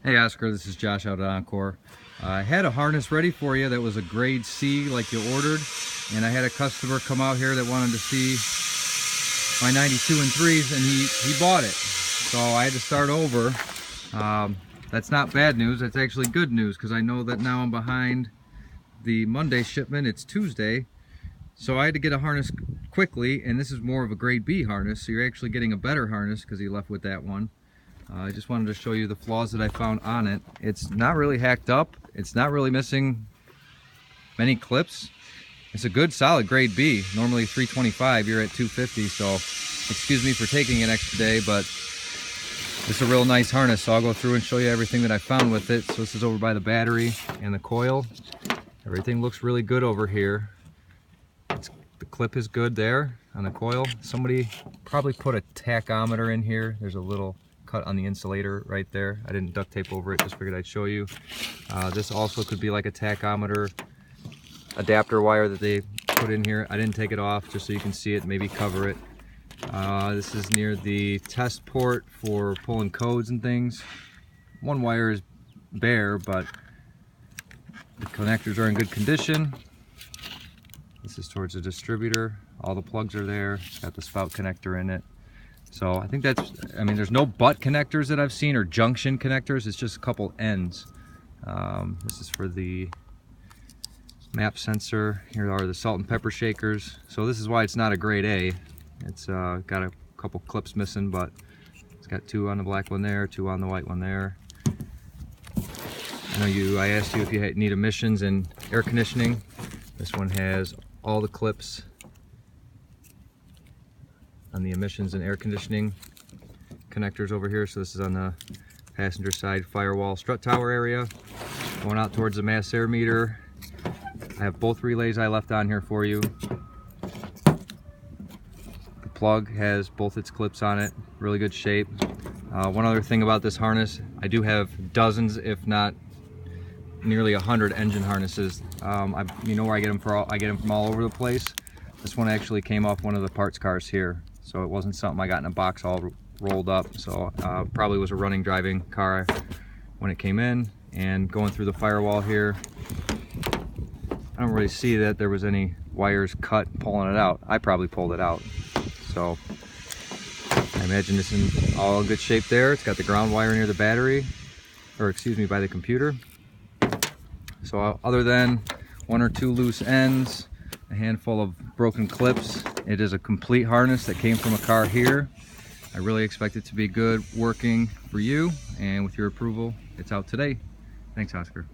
Hey Oscar, this is Josh out at Encore. I had a harness ready for you that was a grade C like you ordered, and I had a customer come out here that wanted to see my 92 and 3s, and he bought it. So I had to start over. That's not bad news, that's actually good news, because I know that now I'm behind the Monday shipment. It's Tuesday. So I had to get a harness quickly, and this is more of a grade B harness, so you're actually getting a better harness because he left with that one. I just wanted to show you the flaws that I found on it. It's not really hacked up. It's not really missing many clips. It's a good solid grade B. Normally 325, you're at 250, so excuse me for taking an extra day, but it's a real nice harness, so I'll go through and show you everything that I found with it. So this is over by the battery and the coil. Everything looks really good over here. The clip is good there on the coil. Somebody probably put a tachometer in here. There's a little cut on the insulator right there. I didn't duct tape over it, just figured I'd show you. This also could be like a tachometer adapter wire that they put in here. I didn't take it off just so you can see it, maybe cover it. This is near the test port for pulling codes and things. One wire is bare, but the connectors are in good condition. This is towards the distributor. All the plugs are there. It's got the spout connector in it. So I think that's, I mean, there's no butt connectors that I've seen or junction connectors. It's just a couple ends. This is for the map sensor. Here are the salt and pepper shakers. So this is why it's not a grade A. It's got a couple clips missing, but it's got two on the black one there, two on the white one there. I asked you if you need emissions and air conditioning. This one has all the clips on the emissions and air conditioning connectors over here. So this is on the passenger side firewall strut tower area. Going out towards the mass air meter. I have both relays I left on here for you. The plug has both its clips on it, really good shape. One other thing about this harness, I do have dozens, if not nearly 100 engine harnesses. You know where I get them from? I get them from all over the place. This one actually came off one of the parts cars here, so it wasn't something I got in a box all rolled up. So probably was a running driving car when it came in. And going through the firewall here, I don't really see that there was any wires cut pulling it out. I probably pulled it out. So I imagine it's in all good shape there. It's got the ground wire near the battery, or excuse me, by the computer. So other than one or two loose ends, a handful of broken clips, it is a complete harness that came from a car here. I really expect it to be good working for you, and with your approval, it's out today. Thanks, Oscar.